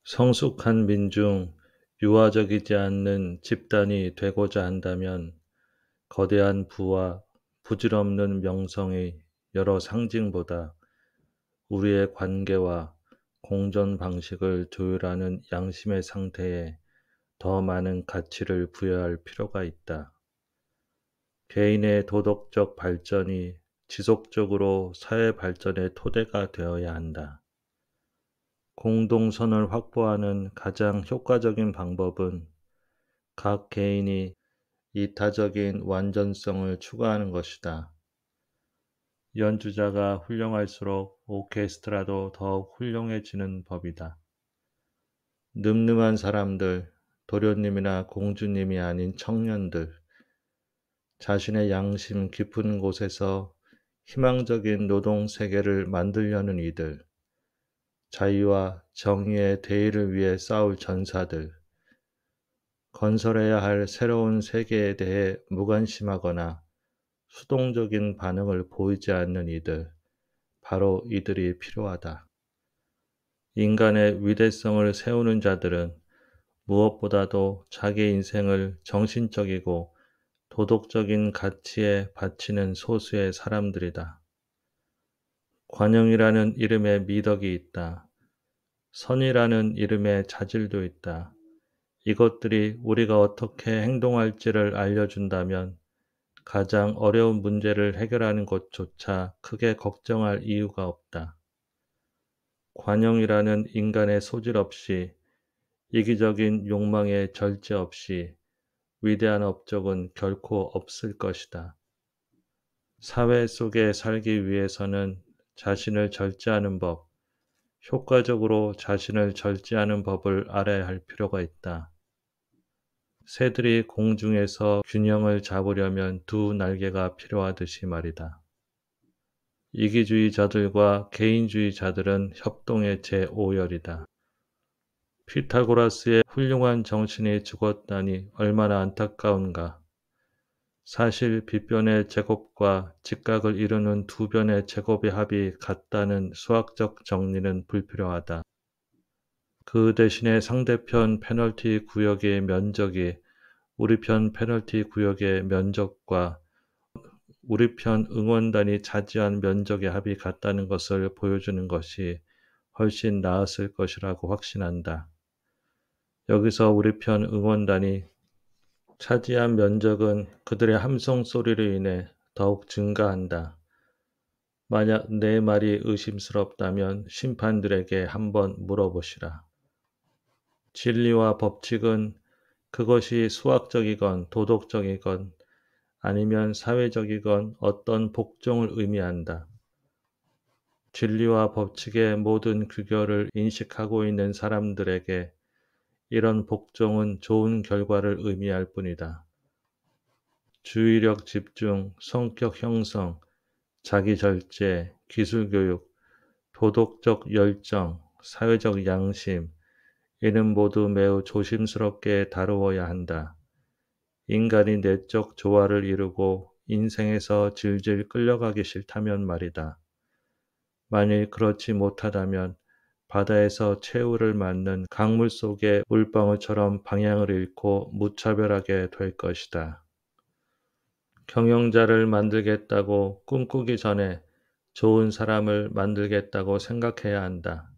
성숙한 민중, 유아적이지 않는 집단이 되고자 한다면 거대한 부와 부질없는 명성의 여러 상징보다 우리의 관계와 공존 방식을 조율하는 양심의 상태에 더 많은 가치를 부여할 필요가 있다. 개인의 도덕적 발전이 지속적으로 사회 발전의 토대가 되어야 한다. 공동선을 확보하는 가장 효과적인 방법은 각 개인이 이타적인 완전성을 추구하는 것이다. 연주자가 훌륭할수록 오케스트라도 더욱 훌륭해지는 법이다. 늠름한 사람들, 도련님이나 공주님이 아닌 청년들, 자신의 양심 깊은 곳에서 희망적인 노동 세계를 만들려는 이들, 자유와 정의의 대의를 위해 싸울 전사들, 건설해야 할 새로운 세계에 대해 무관심하거나 수동적인 반응을 보이지 않는 이들, 바로 이들이 필요하다. 인간의 위대성을 세우는 자들은 무엇보다도 자기 인생을 정신적이고 도덕적인 가치에 바치는 소수의 사람들이다. 관용이라는 이름에 미덕이 있다. 선이라는 이름에 자질도 있다. 이것들이 우리가 어떻게 행동할지를 알려준다면 가장 어려운 문제를 해결하는 것조차 크게 걱정할 이유가 없다. 관용이라는 인간의 소질 없이, 이기적인 욕망의 절제 없이 위대한 업적은 결코 없을 것이다. 사회 속에 살기 위해서는 자신을 절제하는 법, 효과적으로 자신을 절제하는 법을 알아야 할 필요가 있다. 새들이 공중에서 균형을 잡으려면 두 날개가 필요하듯이 말이다. 이기주의자들과 개인주의자들은 협동의 제5열이다. 피타고라스의 훌륭한 정신이 죽었다니 얼마나 안타까운가. 사실 빗변의 제곱과 직각을 이루는 두 변의 제곱의 합이 같다는 수학적 정리는 불필요하다. 그 대신에 상대편 페널티 구역의 면적이 우리 편 페널티 구역의 면적과 우리 편 응원단이 차지한 면적의 합이 같다는 것을 보여주는 것이 훨씬 나았을 것이라고 확신한다. 여기서 우리 편 응원단이 차지한 면적은 그들의 함성 소리로 인해 더욱 증가한다. 만약 내 말이 의심스럽다면 심판들에게 한번 물어보시라. 진리와 법칙은 그것이 수학적이건 도덕적이건 아니면 사회적이건 어떤 복종을 의미한다. 진리와 법칙의 모든 규결을 인식하고 있는 사람들에게 이런 복종은 좋은 결과를 의미할 뿐이다. 주의력 집중, 성격 형성, 자기 절제, 기술 교육, 도덕적 열정, 사회적 양심, 이는 모두 매우 조심스럽게 다루어야 한다. 인간이 내적 조화를 이루고 인생에서 질질 끌려가기 싫다면 말이다. 만일 그렇지 못하다면 바다에서 최후를 맞는 강물 속의 물방울처럼 방향을 잃고 무차별하게 될 것이다. 경영자를 만들겠다고 꿈꾸기 전에 좋은 사람을 만들겠다고 생각해야 한다.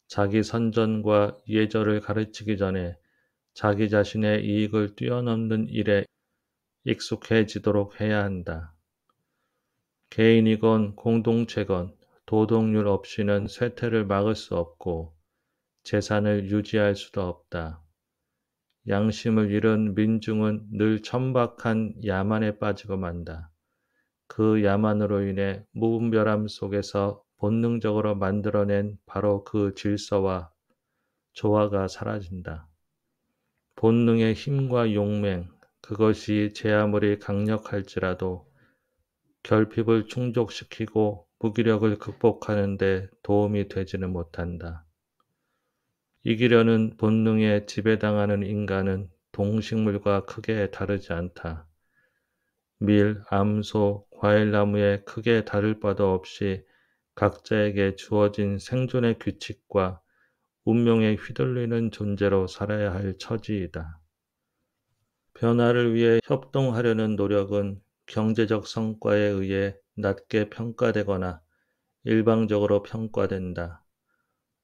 자기 선전과 예절을 가르치기 전에 자기 자신의 이익을 뛰어넘는 일에 익숙해지도록 해야 한다. 개인이건 공동체건 도덕률 없이는 쇠퇴를 막을 수 없고 재산을 유지할 수도 없다. 양심을 잃은 민중은 늘 천박한 야만에 빠지고 만다. 그 야만으로 인해 무분별함 속에서 본능적으로 만들어낸 바로 그 질서와 조화가 사라진다. 본능의 힘과 용맹, 그것이 제 아무리 강력할지라도 결핍을 충족시키고 무기력을 극복하는 데 도움이 되지는 못한다. 이기려는 본능에 지배당하는 인간은 동식물과 크게 다르지 않다. 밀, 암소, 과일나무에 크게 다를 바도 없이 각자에게 주어진 생존의 규칙과 운명에 휘둘리는 존재로 살아야 할 처지이다. 변화를 위해 협동하려는 노력은 경제적 성과에 의해 낮게 평가되거나 일방적으로 평가된다.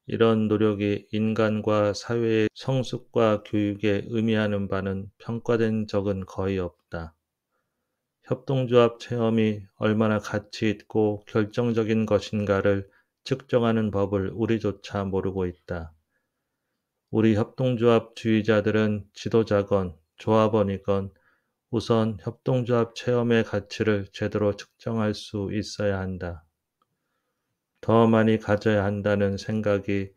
이런 노력이 인간과 사회의 성숙과 교육에 의미하는 바는 평가된 적은 거의 없다. 협동조합 체험이 얼마나 가치 있고 결정적인 것인가를 측정하는 법을 우리조차 모르고 있다. 우리 협동조합주의자들은 지도자건 조합원이건 우선 협동조합 체험의 가치를 제대로 측정할 수 있어야 한다. 더 많이 가져야 한다는 생각이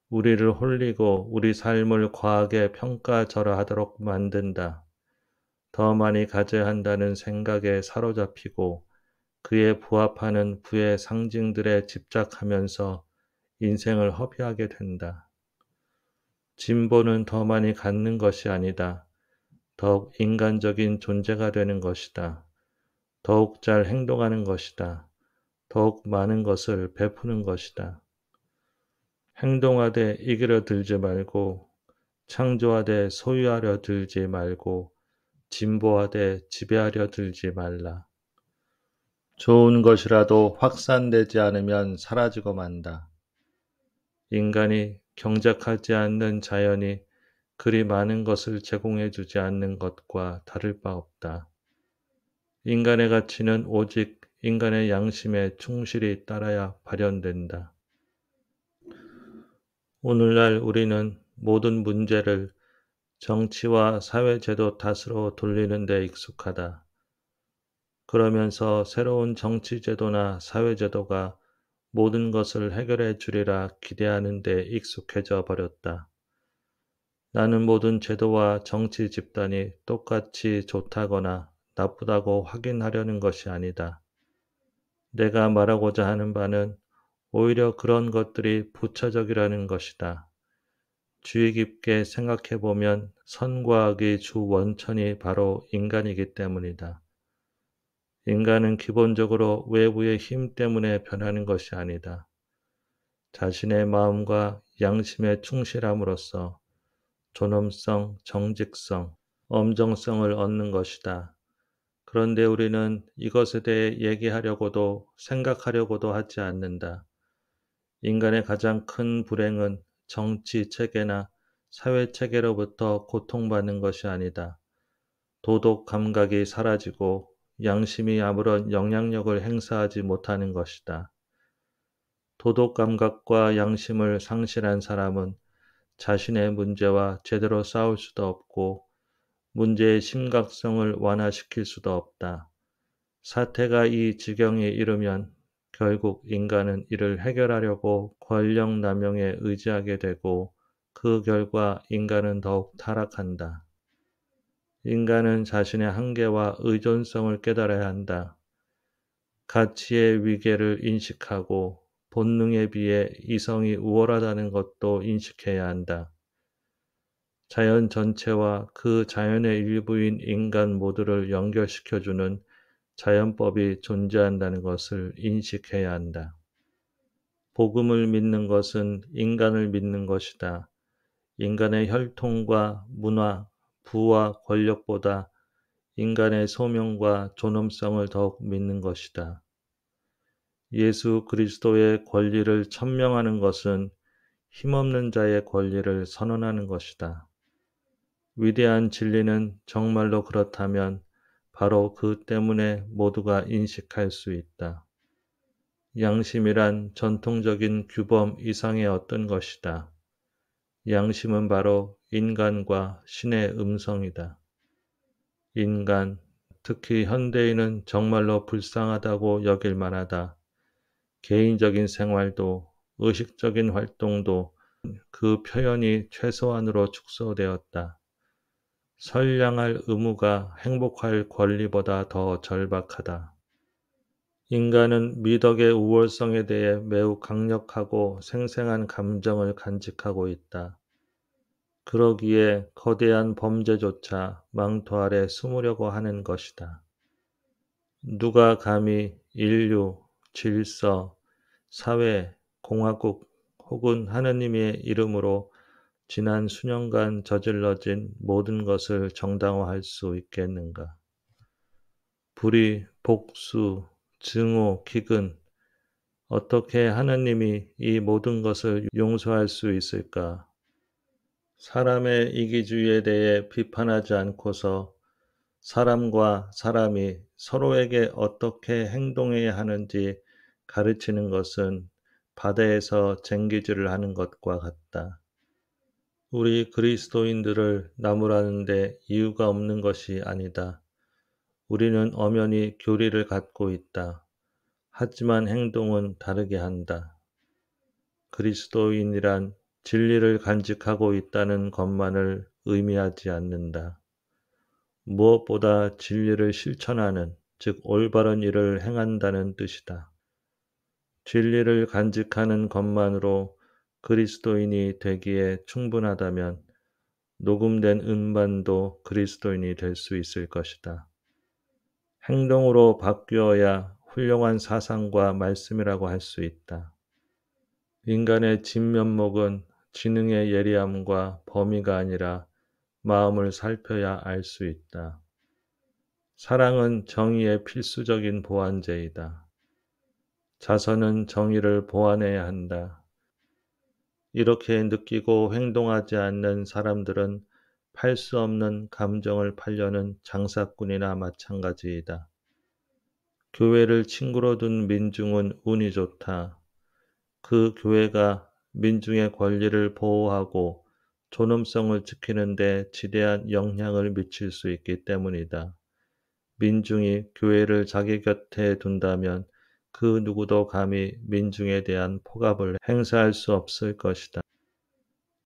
우리를 홀리고 우리 삶을 과하게 평가절하하도록 만든다. 더 많이 가져야 한다는 생각에 사로잡히고 그에 부합하는 부의 상징들에 집착하면서 인생을 허비하게 된다. 진보는 더 많이 갖는 것이 아니다. 더욱 인간적인 존재가 되는 것이다. 더욱 잘 행동하는 것이다. 더욱 많은 것을 베푸는 것이다. 행동하되 이기려 들지 말고 창조하되 소유하려 들지 말고 진보하되 지배하려 들지 말라. 좋은 것이라도 확산되지 않으면 사라지고 만다. 인간이 경작하지 않는 자연이 그리 많은 것을 제공해 주지 않는 것과 다를 바 없다. 인간의 가치는 오직 인간의 양심에 충실히 따라야 발현된다. 오늘날 우리는 모든 문제를 정치와 사회제도 탓으로 돌리는 데 익숙하다. 그러면서 새로운 정치제도나 사회제도가 모든 것을 해결해 주리라 기대하는 데 익숙해져 버렸다. 나는 모든 제도와 정치 집단이 똑같이 좋다거나 나쁘다고 확인하려는 것이 아니다. 내가 말하고자 하는 바는 오히려 그런 것들이 부차적이라는 것이다. 주의 깊게 생각해 보면 선과 악의 주 원천이 바로 인간이기 때문이다. 인간은 기본적으로 외부의 힘 때문에 변하는 것이 아니다. 자신의 마음과 양심에 충실함으로써 존엄성, 정직성, 엄정성을 얻는 것이다. 그런데 우리는 이것에 대해 얘기하려고도 생각하려고도 하지 않는다. 인간의 가장 큰 불행은 정치 체계나 사회 체계로부터 고통받는 것이 아니다. 도덕 감각이 사라지고 양심이 아무런 영향력을 행사하지 못하는 것이다. 도덕 감각과 양심을 상실한 사람은 자신의 문제와 제대로 싸울 수도 없고 문제의 심각성을 완화시킬 수도 없다. 사태가 이 지경에 이르면 결국 인간은 이를 해결하려고 권력 남용에 의지하게 되고 그 결과 인간은 더욱 타락한다. 인간은 자신의 한계와 의존성을 깨달아야 한다. 가치의 위계를 인식하고 본능에 비해 이성이 우월하다는 것도 인식해야 한다. 자연 전체와 그 자연의 일부인 인간 모두를 연결시켜주는 자연법이 존재한다는 것을 인식해야 한다. 복음을 믿는 것은 인간을 믿는 것이다. 인간의 혈통과 문화, 부와 권력보다 인간의 소명과 존엄성을 더욱 믿는 것이다. 예수 그리스도의 권리를 천명하는 것은 힘없는 자의 권리를 선언하는 것이다. 위대한 진리는 정말로 그렇다면 바로 그 때문에 모두가 인식할 수 있다. 양심이란 전통적인 규범 이상의 어떤 것이다. 양심은 바로 인간과 신의 음성이다. 인간, 특히 현대인은 정말로 불쌍하다고 여길 만하다. 개인적인 생활도 의식적인 활동도 그 표현이 최소한으로 축소되었다. 선량할 의무가 행복할 권리보다 더 절박하다. 인간은 미덕의 우월성에 대해 매우 강력하고 생생한 감정을 간직하고 있다. 그러기에 거대한 범죄조차 망토 아래 숨으려고 하는 것이다. 누가 감히 인류, 질서, 사회, 공화국 혹은 하느님의 이름으로 지난 수년간 저질러진 모든 것을 정당화할 수 있겠는가? 불의, 복수, 증오, 기근, 어떻게 하느님이 이 모든 것을 용서할 수 있을까? 사람의 이기주의에 대해 비판하지 않고서 사람과 사람이 서로에게 어떻게 행동해야 하는지 가르치는 것은 바다에서 쟁기질을 하는 것과 같다. 우리 그리스도인들을 나무라는데 이유가 없는 것이 아니다. 우리는 엄연히 교리를 갖고 있다. 하지만 행동은 다르게 한다. 그리스도인이란 진리를 간직하고 있다는 것만을 의미하지 않는다. 무엇보다 진리를 실천하는, 즉 올바른 일을 행한다는 뜻이다. 진리를 간직하는 것만으로 그리스도인이 되기에 충분하다면 녹음된 음반도 그리스도인이 될 수 있을 것이다. 행동으로 바뀌어야 훌륭한 사상과 말씀이라고 할 수 있다. 인간의 진면목은 지능의 예리함과 범위가 아니라 마음을 살펴야 알 수 있다. 사랑은 정의의 필수적인 보완제이다. 자선은 정의를 보완해야 한다. 이렇게 느끼고 행동하지 않는 사람들은 팔 수 없는 감정을 팔려는 장사꾼이나 마찬가지이다. 교회를 친구로 둔 민중은 운이 좋다. 그 교회가 민중의 권리를 보호하고 존엄성을 지키는 데 지대한 영향을 미칠 수 있기 때문이다. 민중이 교회를 자기 곁에 둔다면 그 누구도 감히 민중에 대한 폭압을 행사할 수 없을 것이다.